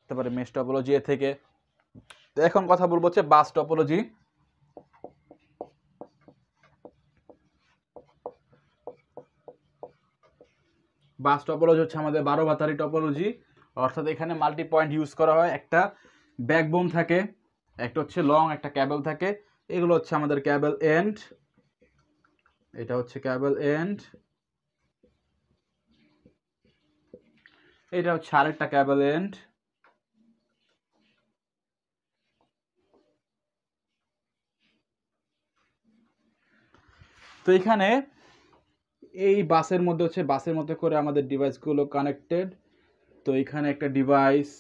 তারপরে mesh topology এ থেকে। তো এখন কথা বলবো হচ্ছে বাস টপোলজি। বাস টপোলজি হচ্ছে আমাদের 12 বাতারি টপোলজি, অর্থাৎ এখানে মাল্টি পয়েন্ট ইউজ করা হয়। একটা ব্যাকবোন থাকে, একটা হচ্ছে লং একটা ক্যাবেল থাকে। এগুলো হচ্ছে আমাদের ক্যাবেল এন্ড, এটা হচ্ছে ক্যাবেল এন্ড, এটা হচ্ছে আরেকটা ক্যাবেল এন্ড। তো এখানে এই বাসের মধ্যে হচ্ছে বাসের মধ্যে করে আমাদের ডিভাইসগুলো কানেক্টেড। তো এখানে একটা ডিভাইস,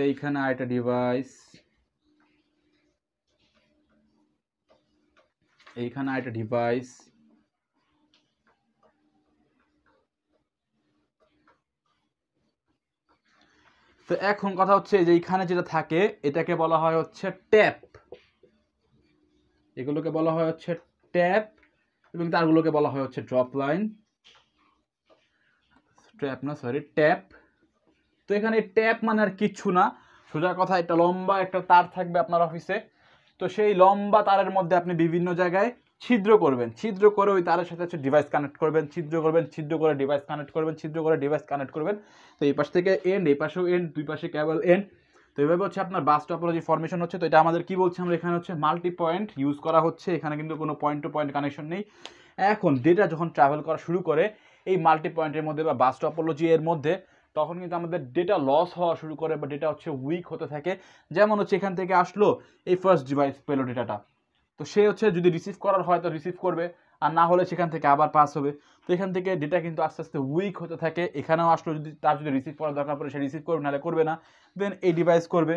এইখানে আরেকটা ডিভাইস, এইখানে আরেকটা ডিভাইস। তো এখন কথা হচ্ছে যে এইখানে যেটা থাকে এটাকে বলা হয় হচ্ছে ট্যাপ, এগুলোকে বলা হয় হচ্ছে ট্যাপ, এবং তারগুলোকে বলা হয় হচ্ছে ড্রপ লাইন, ট্যাপ না সরি ট্যাপ। তো এখানে ট্যাপ মানে আর কিচ্ছু না, সোজা কথা একটা লম্বা একটা তার থাকবে আপনার অফিসে। তো সেই লম্বা তারের মধ্যে আপনি বিভিন্ন জায়গায় ছিদ্র করবেন, ছিদ্র করে ওই তারের সাথে হচ্ছে ডিভাইস কানেক্ট করবেন, ছিদ্র করবেন, ছিদ্র করে ডিভাইস কানেক্ট করবেন, ছিদ্র করে ডিভাইস কানেক্ট করবেন। তো এই পাশ থেকে এন্ড, এই পাশেও এন্ড, দুই পাশে কেবল এন্ড। তো এইভাবে হচ্ছে আপনার বাস টপোলজি ফরমেশন হচ্ছে। তো এটা আমাদের কি বলছে, আমরা এখানে হচ্ছে মাল্টি পয়েন্ট ইউজ করা হচ্ছে, এখানে কিন্তু কোনো পয়েন্ট টু পয়েন্ট কানেকশন নেই। এখন ডেটা যখন ট্রাভেল করা শুরু করে এই মাল্টি পয়েন্টের মধ্যে বা বাস টপোলজি এর মধ্যে, তখন কিন্তু আমাদের ডেটা লস হওয়া শুরু করে বা ডেটা হচ্ছে উইক হতে থাকে। যেমন হচ্ছে এখান থেকে আসলো, এই ফার্স্ট ডিভাইস পেলো ডেটাটা, তো সে হচ্ছে যদি রিসিভ করার হয় তো রিসিভ করবে, আর না হলে সেখান থেকে আবার পাস হবে। তো এখান থেকে ডেটা কিন্তু আস্তে আস্তে উইক হতে থাকে। এখানেও আসলো, যদি তার যদি রিসিভ করার দরকার পড়ে সে রিসিভ করবে, নাহলে করবে না, দেন এই ডিভাইস করবে।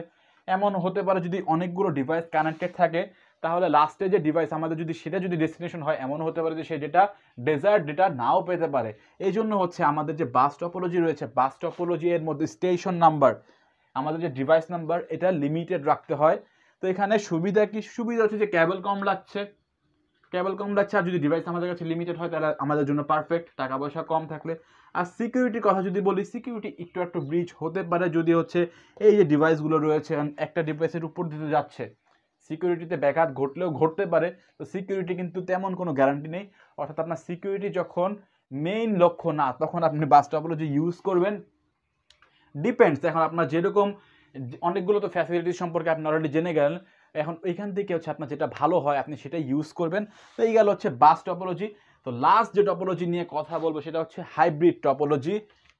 এমন হতে পারে যদি অনেকগুলো ডিভাইস কানেক্টেড থাকে, তাহলে লাস্টে যে ডিভাইস আমাদের যদি সেটা যদি ডেস্টিনেশন হয়, এমন হতে পারে যে সে ডেটা ডেজার্ট ডেটা নাও পেতে পারে। এই জন্য হচ্ছে আমাদের যে বাস টপোলজি রয়েছে, বাস টপোলজি এর মধ্যে স্টেশন নাম্বার, আমাদের যে ডিভাইস নাম্বার, এটা লিমিটেড রাখতে হয়। তো এখানে সুবিধা কি, সুবিধা হচ্ছে যে ক্যাবল কম লাগছে, ক্যাবল কম লাগছে, আর যদি ডিভাইস আমাদের কাছে লিমিটেড হয় তাহলে আমাদের জন্য পারফেক্ট, টাকা পয়সা কম থাকলে। আর সিকিউরিটির কথা যদি বলি, সিকিউরিটি একটু একটু ব্রিচ হতে পারে যদি হচ্ছে এই যে ডিভাইসগুলো রয়েছে একটা ডিভাইসের উপর দিতে যাচ্ছে, সিকিউরিটিতে ব্যাঘাত ঘটলেও ঘটতে পারে। তো সিকিউরিটি কিন্তু তেমন কোনো গ্যারান্টি নেই, অর্থাৎ আপনার সিকিউরিটি যখন মেইন লক্ষ্য না, তখন আপনি বাস টপোলজি ইউজ করবেন। ডিপেন্ডস, এখন আপনার যেরকম, অনেকগুলো তো ফ্যাসিলিটিস সম্পর্কে আপনি অলরেডি জেনে গেলেন, এখন ওইখান থেকে হচ্ছে আপনার যেটা ভালো হয় আপনি সেটা ইউজ করবেন। তো এই গেল হচ্ছে বাস টপোলজি। তো লাস্ট যে টপোলজি নিয়ে কথা বলবো সেটা হচ্ছে হাইব্রিড টপোলজি।